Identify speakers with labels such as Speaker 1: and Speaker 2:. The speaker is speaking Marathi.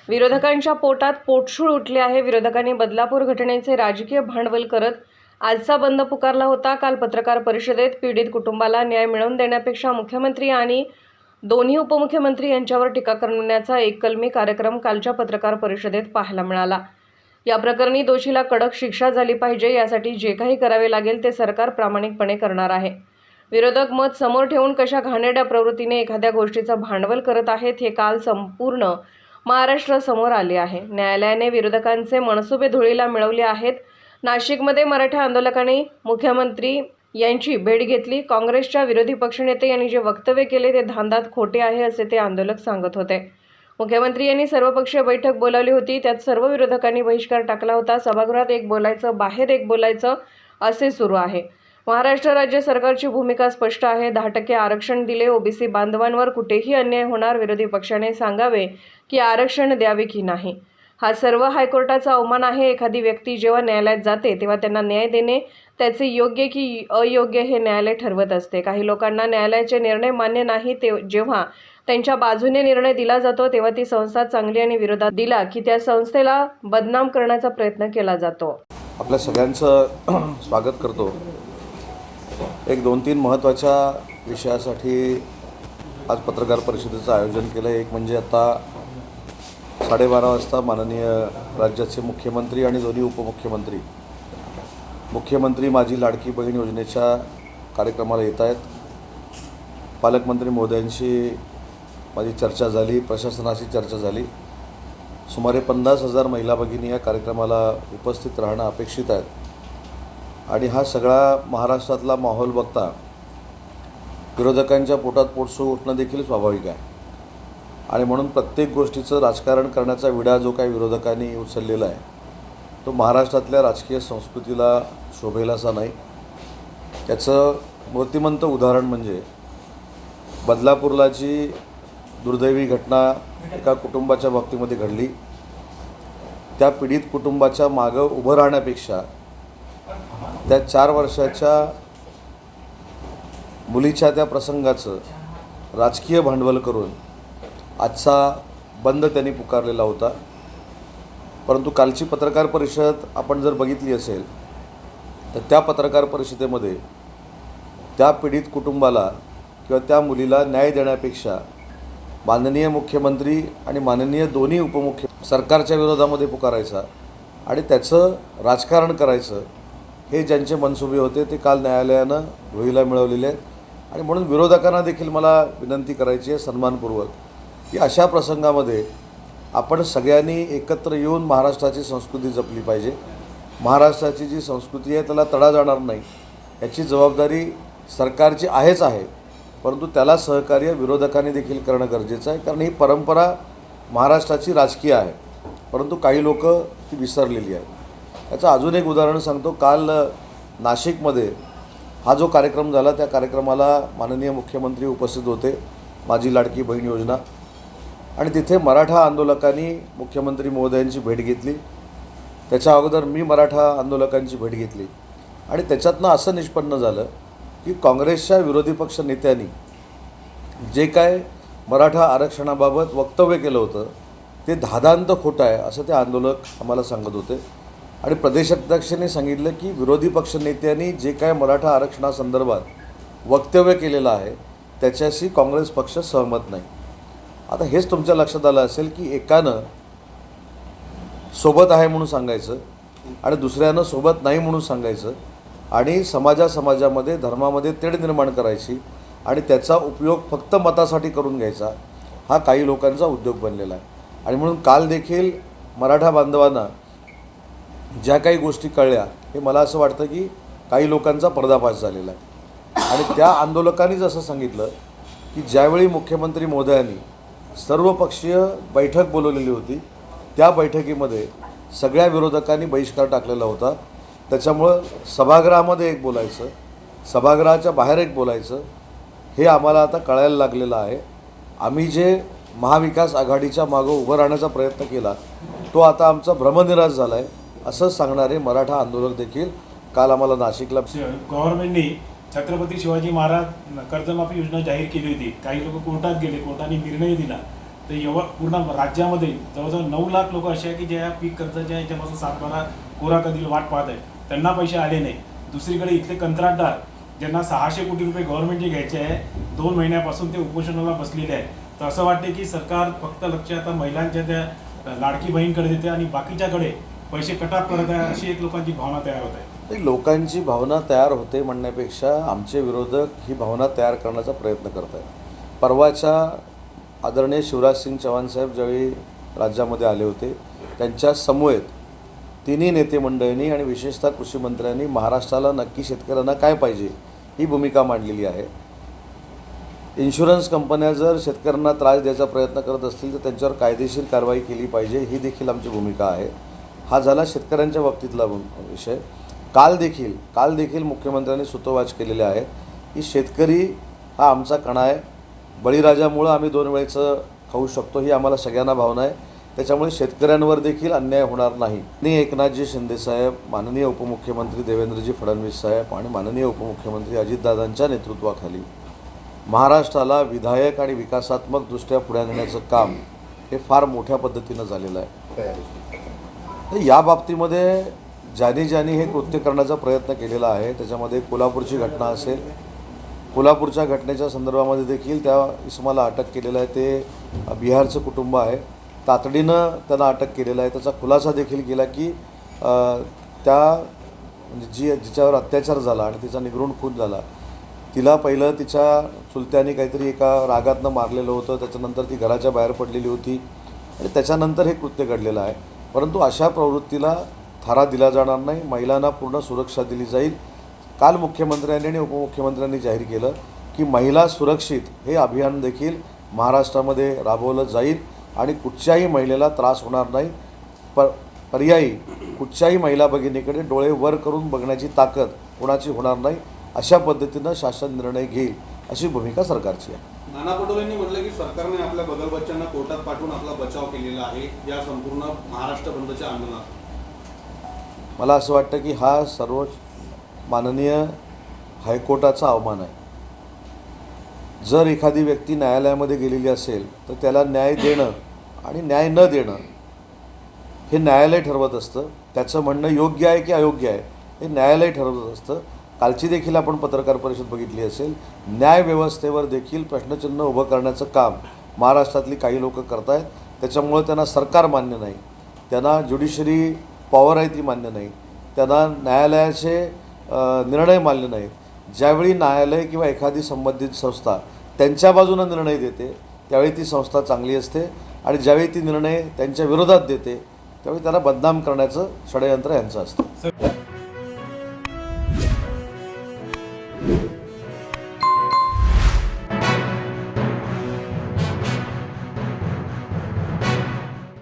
Speaker 1: विरोधकांच्या पोटात पोटशूळ उठले आहे। विरोधकांनी बदलापूर घटनेचे राजकीय भांडवल करत आजचा बंद पुकारला होता। काल पत्रकार परिषदेत पीडित कुटुंबाला न्याय मिळवून देण्यापेक्षा मुख्यमंत्री आणि दोन्ही उपमुख्यमंत्री यांच्यावर टीका करण्याचा एककलमी कार्यक्रम कालच्या पत्रकार परिषदेत पाहायला मिळाला। या प्रकरणी दोषीला कडक शिक्षा झाली पाहिजे, यासाठी जे काही करावे लागेल ते सरकार प्रामाणिकपणे करणार आहे। विरोधक मत समोर ठेवून कशा घाणेरड्या प्रवृत्तीने एखाद्या गोष्टीचं भांडवल करत आहेत हे काल संपूर्ण महाराष्ट्रासमोर आले आहे। न्यायालयाने विरोधकांचे मनसुबे धुळीला मिळवले आहेत। नाशिकमध्ये मराठा आंदोलकांनी मुख्यमंत्री यांची भेट घेतली। काँग्रेसच्या विरोधी पक्षनेते यांनी जे वक्तव्य केले ते धांदात खोटे आहे असे ते आंदोलक सांगत होते। मुख्यमंत्री यांनी सर्वपक्षीय बैठक बोलावली होती, त्यात सर्व विरोधकांनी बहिष्कार टाकला होता। सभागृहात एक बोलायचं, बाहेर एक बोलायचं असे सुरू आहे। महाराष्ट्र राज्य सरकारची भूमिका स्पष्ट आहे। 10% आरक्षण दिले, ओबीसी बांधवांवर कुठेही अन्याय होणार। विरोधी पक्षाने सांगावे की आरक्षण द्यावे की नाही। हा सर्व हायकोर्टाचा अवमान आहे। एखादी व्यक्ती जेव्हा न्यायालयात जाते तेव्हा त्यांना न्याय देणे त्याचे योग्य की अयोग्य हे न्यायालय ठरवत असते। काही लोकांना न्यायालयाचे निर्णय मान्य नाही, ते जेव्हा त्यांच्या बाजूने निर्णय दिला जातो तेव्हा ती संस्था चांगली आणि विरोधात दिला की त्या संस्थेला बदनाम करण्याचा प्रयत्न केला जातो।
Speaker 2: आपल्या सगळ्यांचं स्वागत करतो। एक 2-3 महत्त्वाच्या विषयासाठी आज पत्रकार परिषदेचं आयोजन केलं। एक म्हणजे आता 12:30 वाजता माननीय राज्याचे मुख्यमंत्री आणि दोन्ही उपमुख्यमंत्री मुख्यमंत्री माझी लाडकी बहीण योजनेच्या कार्यक्रमाला येत आहेत। पालकमंत्री महोदयांशी माझी चर्चा झाली, प्रशासनाशी चर्चा झाली। सुमारे 50,000 महिला भगिनी या कार्यक्रमाला उपस्थित राहणं अपेक्षित आहेत आणि हा सगळा महाराष्ट्रातला माहोल बघता विरोधकांच्या पोटात पोटसूळ उठणं देखील स्वाभाविक आहे आणि म्हणून प्रत्येक गोष्टीचं राजकारण करण्याचा विडा जो काही विरोधकांनी उचललेला आहे तो महाराष्ट्रातल्या राजकीय संस्कृतीला शोभेल असा नाही। त्याचं मूर्तिमंत उदाहरण म्हणजे बदलापूरला जी दुर्दैवी घटना एका कुटुंबाच्या बाबतीमध्ये घडली, त्या पीडित कुटुंबाच्या मागं उभं राहण्यापेक्षा त्या 4 वर्षाच्या मुलीच्या त्या प्रसंगाचं राजकीय भांडवल करून आजचा बंद त्यांनी पुकारलेला होता। परंतु कालची पत्रकार परिषद आपण जर बघितली असेल तर त्या पत्रकार परिषदेमध्ये त्या पीडित कुटुंबाला किंवा त्या मुलीला न्याय देण्यापेक्षा माननीय मुख्यमंत्री आणि माननीय दोन्ही उपमुख्यमंत्री सरकारच्या विरोधामध्ये पुकारायचा आणि त्याचं राजकारण करायचं हे ज्यांचे मनसुबे होते ते काल न्यायालयानं धुळीला मिळवलेले आहेत। आणि म्हणून विरोधकांना देखील मला विनंती करायची आहे सन्मानपूर्वक की अशा प्रसंगामध्ये आपण सगळ्यांनी एकत्र येऊन महाराष्ट्राची संस्कृती जपली पाहिजे। महाराष्ट्राची जी संस्कृती आहे त्याला तडा जाणार नाही याची जबाबदारी सरकारची आहेच आहे, परंतु त्याला सहकार्य विरोधकांनी देखील करणं गरजेचं आहे, कारण ही परंपरा महाराष्ट्राची राजकीय आहे परंतु काही लोक ती विसरलेली आहेत। याचं अजून एक उदाहरण सांगतो। काल नाशिकमध्ये हा जो कार्यक्रम झाला त्या कार्यक्रमाला माननीय मुख्यमंत्री उपस्थित होते, माझी लाडकी बहीण योजना, आणि तिथे मराठा आंदोलकांनी मुख्यमंत्री महोदयांची भेट घेतली। त्याच्या अगोदर मी मराठा आंदोलकांची भेट घेतली आणि त्याच्यातनं असं निष्पन्न झालं की काँग्रेसच्या विरोधी पक्ष नेत्यांनी जे काय मराठा आरक्षणाबाबत वक्तव्य केलं होतं ते धादांत खोटं आहे असं ते आंदोलक आम्हाला सांगत होते। आणि प्रदेशाध्यक्षांनी सांगितलं की विरोधी पक्ष नेत्यांनी जे काय मराठा आरक्षणासंदर्भात वक्तव्य केलेलं आहे त्याच्याशी काँग्रेस पक्ष सहमत नाही। आता हेच तुमच्या लक्षात आलं असेल की एकानं सोबत आहे म्हणून सांगायचं आणि दुसऱ्यानं सोबत नाही म्हणून सांगायचं आणि समाजामध्ये धर्मामध्ये तेढ निर्माण करायची आणि त्याचा उपयोग फक्त मतासाठी करून घ्यायचा, हा काही लोकांचा उद्योग बनलेला आहे। आणि म्हणून काल देखील मराठा बांधवांना ज्या काही गोष्टी कळल्या हे मला असं वाटतं की काही लोकांचा पर्दाफाश झालेला आहे। आणि त्या आंदोलकांनीच असं सांगितलं की ज्यावेळी मुख्यमंत्री महोदयांनी सर्वपक्षीय बैठक बोलवलेली होती त्या बैठकीमध्ये सगळ्या विरोधकांनी बहिष्कार टाकलेला होता। त्याच्यामुळं सभागृहामध्ये एक बोलायचं, सभागृहाच्या बाहेर एक बोलायचं हे आम्हाला आता कळायला लागलेलं आहे। आम्ही जे महाविकास आघाडीच्या मागं उभं राहण्याचा प्रयत्न केला तो आता आमचा भ्रमनिराश झाला आहे असं सांगणारे मराठा आंदोलक देखील काल आम्हाला नाशिकला
Speaker 3: गव्हर्नमेंटने छत्रपती शिवाजी महाराज कर्जमाफी योजना जाहीर केली होती। काही लोक कोर्टात गेले, कोर्टाने निर्णय दिला तर पूर्ण राज्यामध्ये जवळजवळ 9 लाख लोक असे आहे की ज्या पीक कर्जाच्या याच्यापासून 7-12 कोरा कधील वाट पाहत आहेत, त्यांना पैसे आले नाही. दुसरीकडे इथले कंत्राटदार ज्यांना 600 कोटी रुपये गव्हर्नमेंटचे घ्यायचे आहे, 2 महिन्यापासून ते उपोषणाला बसलेले आहेत. तर असं वाटते की सरकार फक्त लक्ष आता महिलांच्या त्या लाडकी बहीणकडे देते आणि बाकीच्याकडे पैसे कटाप करत आहे, अशी एक लोकांची भावना तयार होत आहे.
Speaker 2: नाही, लोकांची भावना तयार होते म्हणण्यापेक्षा आमचे विरोधक ही भावना तयार करण्याचा प्रयत्न करत आहेत. परवाच्या आदरणीय शिवराजसिंग चौहान साहेब ज्यावेळी राज्यामध्ये आले होते, त्यांच्या समवेत तिन्ही नेते मंडळींनी आणि विशेषतः कृषी मंत्र्यांनी महाराष्ट्राला नक्की शेतकऱ्यांना काय पाहिजे ही भूमिका मांडलेली आहे. इन्शुरन्स कंपन्या जर शेतकऱ्यांना त्रास द्यायचा प्रयत्न करत असतील तर त्यांच्यावर कायदेशीर कारवाई केली पाहिजे, ही देखील आमची भूमिका आहे. हा झाला शेतकऱ्यांच्या बाबतीतला विषय. काल देखील मुख्यमंत्र्यांनी सूतोवाच केलेले आहे की शेतकरी हा आमचा कणा आहे, बळीराजामुळं आम्ही 2 वेळेचं खाऊ शकतो, ही आम्हाला सगळ्यांना भावना आहे. त्याच्यामुळे शेतकऱ्यांवर देखील अन्याय होणार नाही. माननीय एकनाथजी शिंदेसाहेब, माननीय उपमुख्यमंत्री देवेंद्रजी फडणवीस साहेब आणि माननीय उपमुख्यमंत्री अजितदादांच्या नेतृत्वाखाली महाराष्ट्राला विधायक आणि विकासात्मकदृष्ट्या पुढे नेण्याचं काम हे फार मोठ्या पद्धतीनं झालेलं आहे. तर या बाबतीमध्ये ज्यांनी हे कृत्य करण्याचा प्रयत्न केलेला आहे, त्याच्यामध्ये कोल्हापूरची घटना असेल, कोल्हापूरच्या घटनेच्या संदर्भामध्ये देखील त्या इसमाला अटक केलेलं आहे. ते बिहारचं कुटुंब आहे, तातडीनं त्यांना अटक केलेलं आहे. त्याचा खुलासा देखील केला की त्या म्हणजे जिच्यावर अत्याचार झाला आणि तिचा निगरूण खून झाला, तिला पहिलं तिच्या चुलत्याने काहीतरी एका रागातनं मारलेलं होतं, त्याच्यानंतर ती घराच्या बाहेर पडलेली होती आणि त्याच्यानंतर हे कृत्य घडलेलं आहे. परंतु अशा प्रवृत्तीला थारा दिला जाणार नाही, महिलांना पूर्ण सुरक्षा दिली जाईल. काल मुख्यमंत्र्यांनी आणि उपमुख्यमंत्र्यांनी जाहीर केलं की महिला सुरक्षित हे अभियान देखील महाराष्ट्रामध्ये राबवलं जाईल आणि कुठच्याही महिलेला त्रास होणार नाही. पर्यायी कुठच्याही महिला भगिनीकडे डोळे वर करून बघण्याची ताकद कोणाची होणार नाही, अशा पद्धतीनं शासन निर्णय घेईल अशी भूमिका सरकारची आहे.
Speaker 4: नाना पटोलेंनी म्हटलं की सरकारने आपल्या बगल बच्चांना कोर्टात पाठवून आपला बचाव केलेला आहे या संपूर्ण महाराष्ट्र बंदच्या आंदोलनात.
Speaker 2: मला असं वाटतं की हा सर्वोच्च माननीय हायकोर्टाचा अवमान आहे. जर एखादी व्यक्ती न्यायालयामध्ये गेलेली असेल तर त्याला न्याय देणं आणि न्याय न देणं हे न्यायालय ठरवत असतं. त्याचं म्हणणं योग्य आहे की अयोग्य आहे हे न्यायालय ठरवत असतं. कालची देखील आपण पत्रकार परिषद बघितली असेल, न्यायव्यवस्थेवर देखील प्रश्नचिन्ह उभं करण्याचं काम महाराष्ट्रातली काही लोक करत आहेत. त्याच्यामुळं त्यांना सरकार मान्य नाही, त्यांना ज्युडिशरी पॉवर आहे ती मान्य नाही, त्यांना न्यायालयाचे निर्णय मान्य नाहीत. ज्यावेळी न्यायालय किंवा एखादी संबंधित संस्था त्यांच्या बाजूनं निर्णय देते त्यावेळी ती संस्था चांगली असते आणि ज्यावेळी ती निर्णय त्यांच्या विरोधात देते त्यावेळी त्याला बदनाम करण्याचं षडयंत्र यांचं असतं.